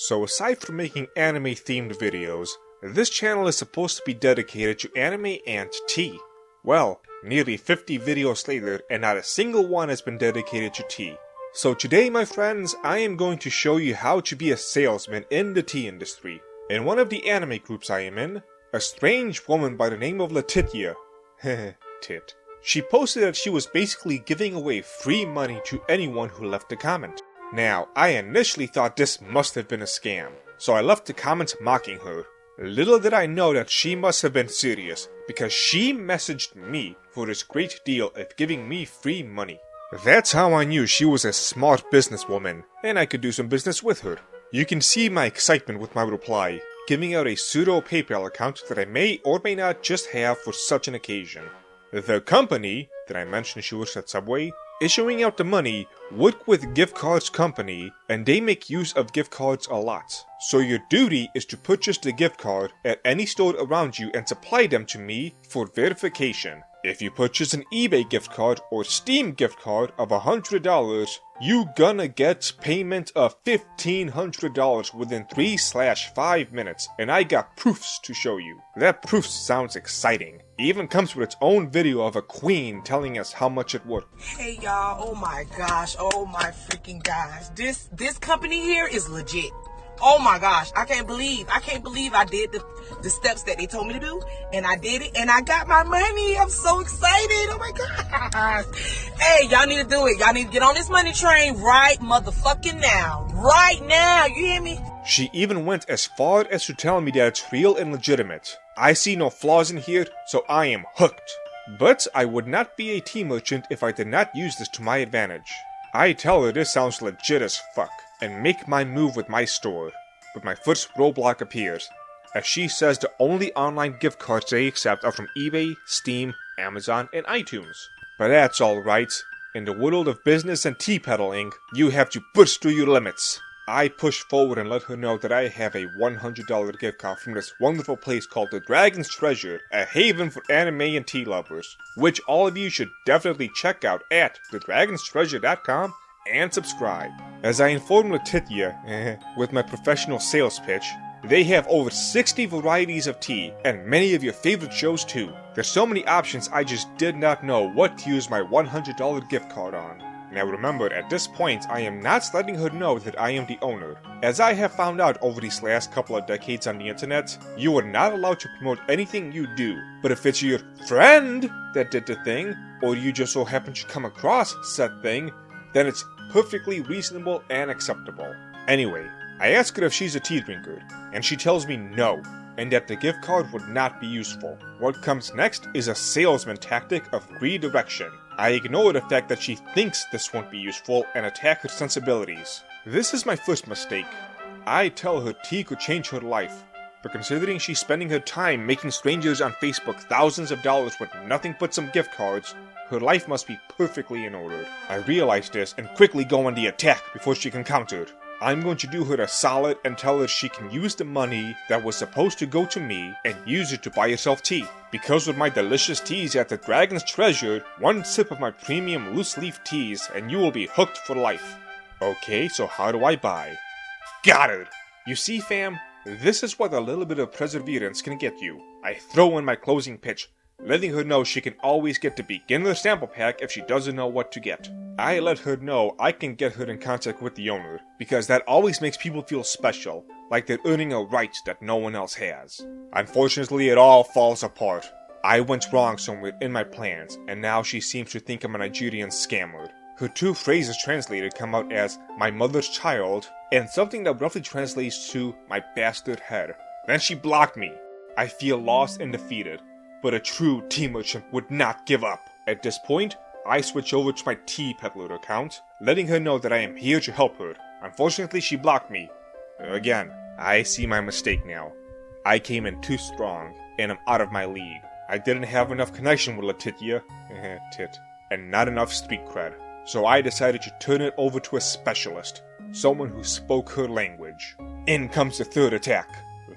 So aside from making anime-themed videos, this channel is supposed to be dedicated to anime and tea. Well, nearly 50 videos later and not a single one has been dedicated to tea. So today, my friends, I am going to show you how to be a salesman in the tea industry. In one of the anime groups I am in, a strange woman by the name of Letitia, tit, she posted that she was basically giving away free money to anyone who left a comment. Now, I initially thought this must have been a scam, so I left a comment mocking her. Little did I know that she must have been serious, because she messaged me for this great deal of giving me free money. That's how I knew she was a smart businesswoman, and I could do some business with her. You can see my excitement with my reply, giving out a pseudo PayPal account that I may or may not just have for such an occasion. The company that I mentioned she works at Subway, issuing out the money, work with gift cards company, and they make use of gift cards a lot. So your duty is to purchase the gift card at any store around you and supply them to me for verification. If you purchase an eBay gift card or Steam gift card of $100, you gonna get payment of $1,500 within 3/5 minutes, and I got proofs to show you. That proof sounds exciting. It even comes with its own video of a queen telling us how much it worked. Hey y'all, oh my gosh, oh my freaking gosh. This company here is legit. Oh my gosh, I can't believe I did the steps that they told me to do, and I did it, and I got my money. I'm so excited. Oh my gosh. Hey, y'all need to do it. Y'all need to get on this money train right motherfucking now. Right now, you hear me? She even went as far as to tell me that it's real and legitimate. I see no flaws in here, so I am hooked. But I would not be a tea merchant if I did not use this to my advantage. I tell her this sounds legit as fuck, and make my move with my store. But my first roadblock appears, as she says the only online gift cards they accept are from eBay, Steam, Amazon, and iTunes. But that's alright. In the world of business and tea peddling, you have to push through your limits. I push forward and let her know that I have a $100 gift card from this wonderful place called the Dragon's Treasure, a haven for anime and tea lovers, which all of you should definitely check out at thedragonstreasure.com and subscribe. As I informed Letitia with my professional sales pitch, they have over 60 varieties of tea, and many of your favorite shows too. There's so many options I just did not know what to use my $100 gift card on. Now remember, at this point I am not letting her know that I am the owner. As I have found out over these last couple of decades on the internet, you are not allowed to promote anything you do. But if it's your friend that did the thing, or you just so happen to come across said thing, then it's perfectly reasonable and acceptable. Anyway, I ask her if she's a tea drinker, and she tells me no, and that the gift card would not be useful. What comes next is a salesman tactic of redirection. I ignore the fact that she thinks this won't be useful and attack her sensibilities. This is my first mistake. I tell her tea could change her life, but considering she's spending her time making strangers on Facebook thousands of dollars with nothing but some gift cards, her life must be perfectly in order. I realize this and quickly go on the attack before she can counter. I'm going to do her a solid and tell her she can use the money that was supposed to go to me and use it to buy herself tea. Because with my delicious teas at the Dragon's Treasure, one sip of my premium loose leaf teas and you will be hooked for life. Okay, so how do I buy? Got it! You see, fam, this is what a little bit of perseverance can get you. I throw in my closing pitch, letting her know she can always get the beginner sample pack if she doesn't know what to get. I let her know I can get her in contact with the owner, because that always makes people feel special, like they're earning a right that no one else has. Unfortunately, it all falls apart. I went wrong somewhere in my plans, and now she seems to think I'm a Nigerian scammer. Her two phrases translated come out as my mother's child, and something that roughly translates to my bastard head. Then she blocked me. I feel lost and defeated. But a true tea merchant would not give up. At this point, I switch over to my tea peddler account, letting her know that I am here to help her. Unfortunately, she blocked me. Again, I see my mistake now. I came in too strong, and I'm out of my league. I didn't have enough connection with Letitia, and not enough street cred. So I decided to turn it over to a specialist, someone who spoke her language. In comes the third attack.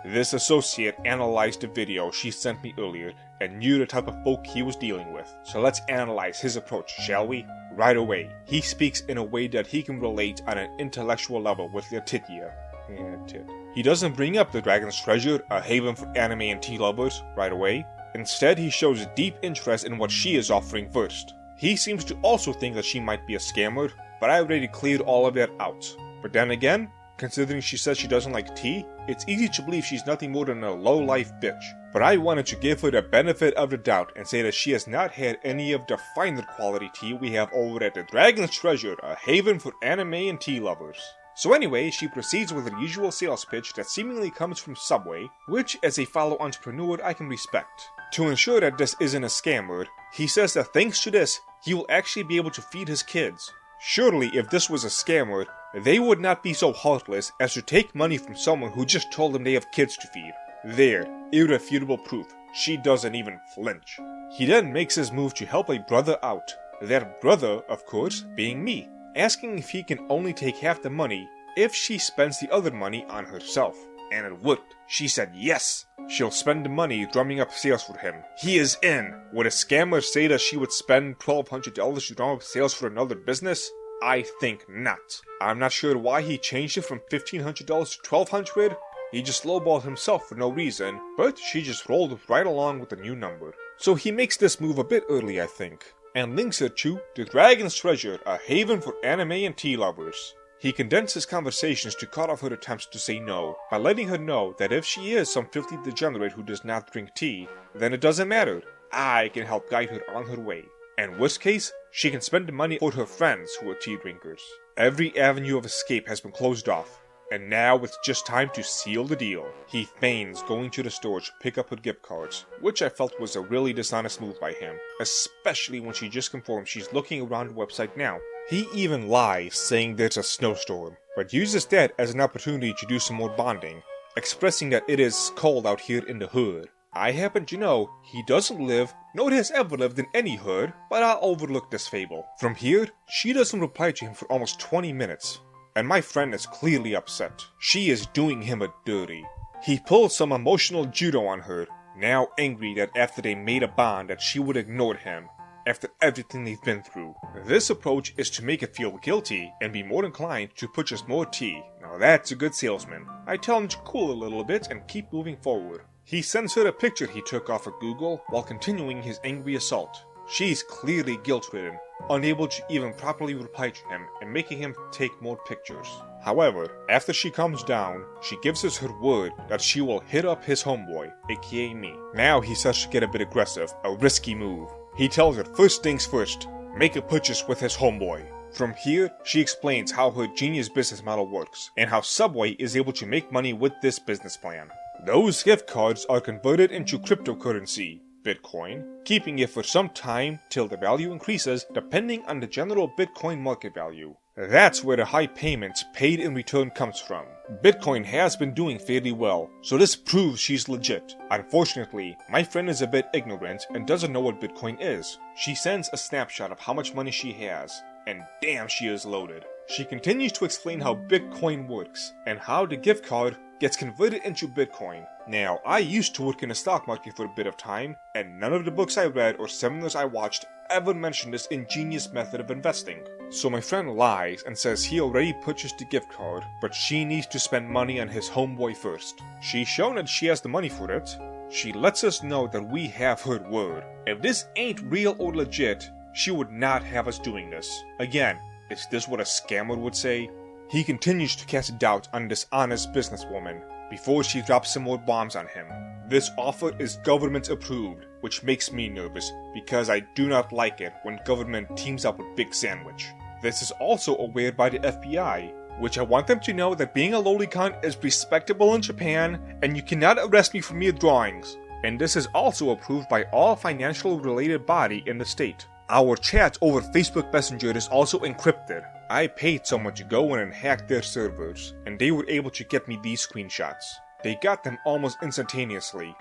This associate analyzed the video she sent me earlier and knew the type of folk he was dealing with. So let's analyze his approach, shall we? Right away, he speaks in a way that he can relate on an intellectual level with Letitia. Yeah, tit. He doesn't bring up the Dragon's Treasure, a haven for anime and tea lovers, right away. Instead, he shows deep interest in what she is offering first. He seems to also think that she might be a scammer, but I already cleared all of that out. But then again, considering she says she doesn't like tea, it's easy to believe she's nothing more than a low-life bitch. But I wanted to give her the benefit of the doubt and say that she has not had any of the finer quality tea we have over at the Dragon's Treasure, a haven for anime and tea lovers. So anyway, she proceeds with her usual sales pitch that seemingly comes from Subway, which as a fellow entrepreneur I can respect. To ensure that this isn't a scammer, he says that thanks to this, he will actually be able to feed his kids. Surely if this was a scammer, they would not be so heartless as to take money from someone who just told them they have kids to feed. There, irrefutable proof. She doesn't even flinch. He then makes his move to help a brother out. That brother, of course, being me, asking if he can only take half the money if she spends the other money on herself. And it worked. She said yes. She'll spend the money drumming up sales for him. He is in. Would a scammer say that she would spend $1,200 to drum up sales for another business? I think not. I'm not sure why he changed it from $1,500 to $1,200. He just lowballed himself for no reason, but she just rolled right along with the new number. So he makes this move a bit early, I think, and links it to the Dragon's Treasure, a haven for anime and tea lovers. He condenses conversations to cut off her attempts to say no, by letting her know that if she is some filthy degenerate who does not drink tea, then it doesn't matter. I can help guide her on her way. And worst case, she can spend the money for her friends who are tea drinkers. Every avenue of escape has been closed off, and now it's just time to seal the deal. He feigns going to the store to pick up her gift cards, which I felt was a really dishonest move by him, especially when she just confirmed she's looking around the website now. He even lies, saying there's a snowstorm, but uses that as an opportunity to do some more bonding, expressing that it is cold out here in the hood. I happen to know he doesn't live, nor has ever lived in any hood, but I'll overlook this fable. From here, she doesn't reply to him for almost 20 minutes, and my friend is clearly upset. She is doing him a dirty. He pulls some emotional judo on her, now angry that after they made a bond that she would ignore him, after everything they've been through. This approach is to make it feel guilty and be more inclined to purchase more tea. Now that's a good salesman. I tell him to cool a little bit and keep moving forward. He sends her a picture he took off of Google while continuing his angry assault. She's clearly guilt-ridden, unable to even properly reply to him and making him take more pictures. However, after she calms down, she gives us her word that she will hit up his homeboy, aka me. Now he starts to get a bit aggressive, a risky move. He tells her first things first, make a purchase with his homeboy. From here, she explains how her genius business model works, and how Subway is able to make money with this business plan. Those gift cards are converted into cryptocurrency, Bitcoin, keeping it for some time till the value increases depending on the general Bitcoin market value. That's where the high payments paid in return comes from. Bitcoin has been doing fairly well, so this proves she's legit. Unfortunately, my friend is a bit ignorant and doesn't know what Bitcoin is. She sends a snapshot of how much money she has, and damn, she is loaded. She continues to explain how Bitcoin works, and how the gift card gets converted into Bitcoin. Now, I used to work in the stock market for a bit of time, and none of the books I read or seminars I watched ever mentioned this ingenious method of investing. So my friend lies and says he already purchased the gift card, but she needs to spend money on his homeboy first. She's shown that she has the money for it. She lets us know that we have her word. If this ain't real or legit, she would not have us doing this. Again, is this what a scammer would say? He continues to cast doubt on this honest businesswoman before she drops some more bombs on him. This offer is government approved, which makes me nervous because I do not like it when government teams up with Big Sandwich. This is also aware by the FBI, which I want them to know that being a lolicon is respectable in Japan and you cannot arrest me for mere drawings. And this is also approved by all financial related body in the state. Our chat over Facebook Messenger is also encrypted. I paid someone to go in and hack their servers, and they were able to get me these screenshots. They got them almost instantaneously.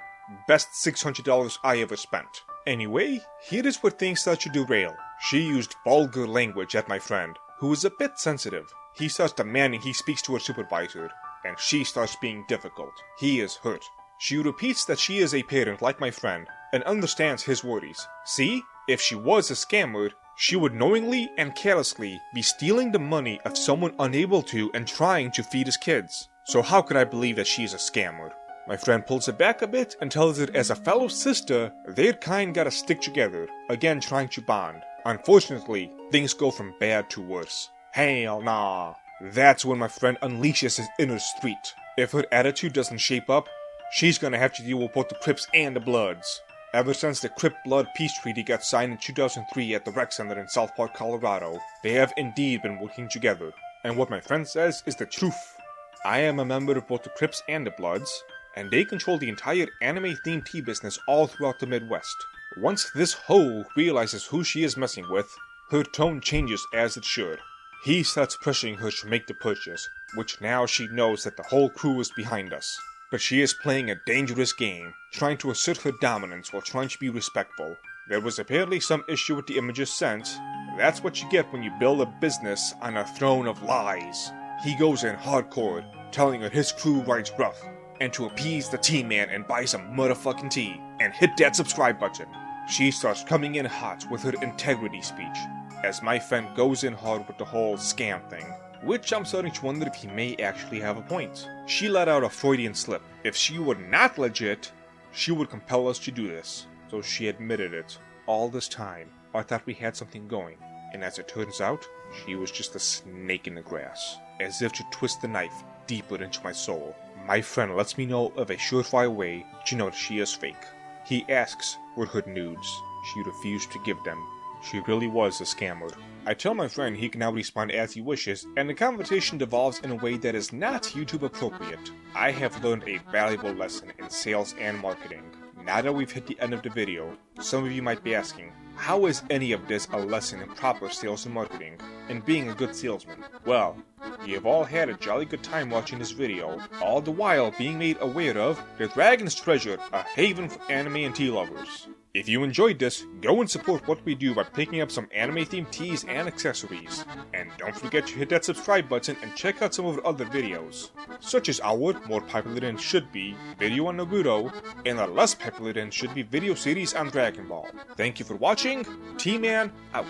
Best $600 I ever spent. Anyway, here is where things start to derail. She used vulgar language at my friend, who is a bit sensitive. He starts demanding he speaks to her supervisor, and she starts being difficult. He is hurt. She repeats that she is a parent like my friend, and understands his worries. See? If she was a scammer, she would knowingly and carelessly be stealing the money of someone unable to and trying to feed his kids. so how could I believe that she is a scammer? My friend pulls it back a bit and tells her as a fellow sister, their kind gotta stick together, again trying to bond. Unfortunately, things go from bad to worse. Hell nah. That's when my friend unleashes his inner street. If her attitude doesn't shape up, she's gonna have to deal with both the Crips and the Bloods. Ever since the Crip-Blood Peace Treaty got signed in 2003 at the Rec Center in South Park, Colorado, they have indeed been working together. And what my friend says is the truth. I am a member of both the Crips and the Bloods, and they control the entire anime-themed tea business all throughout the Midwest. Once this hoe realizes who she is messing with, her tone changes as it should. He starts pushing her to make the purchase, which now she knows that the whole crew is behind us. But she is playing a dangerous game, trying to assert her dominance while trying to be respectful. There was apparently some issue with the images sent. That's what you get when you build a business on a throne of lies. He goes in hardcore, telling her his crew rides rough, and to appease the tea man and buy some motherfucking tea, and hit that subscribe button. She starts coming in hot with her integrity speech, as my friend goes in hard with the whole scam thing, which I'm starting to wonder if he may actually have a point. She let out a Freudian slip. If she were not legit, she would compel us to do this, so she admitted it. All this time, I thought we had something going, and as it turns out, she was just a snake in the grass, as if to twist the knife deeper into my soul. My friend lets me know of a surefire way to know that she is fake. He asks were her nudes. She refused to give them. She really was a scammer. I tell my friend he can now respond as he wishes, and the conversation devolves in a way that is not YouTube appropriate. I have learned a valuable lesson in sales and marketing. Now that we've hit the end of the video, some of you might be asking, how is any of this a lesson in proper sales and marketing, and being a good salesman? Well, you have all had a jolly good time watching this video, all the while being made aware of the Dragon's Treasure, a haven for anime and tea lovers. If you enjoyed this, go and support what we do by picking up some anime-themed teas and accessories. And don't forget to hit that subscribe button and check out some of our other videos, such as our more popular than should be video on Naruto, and our less popular than should be video series on Dragon Ball. Thank you for watching, T-Man out.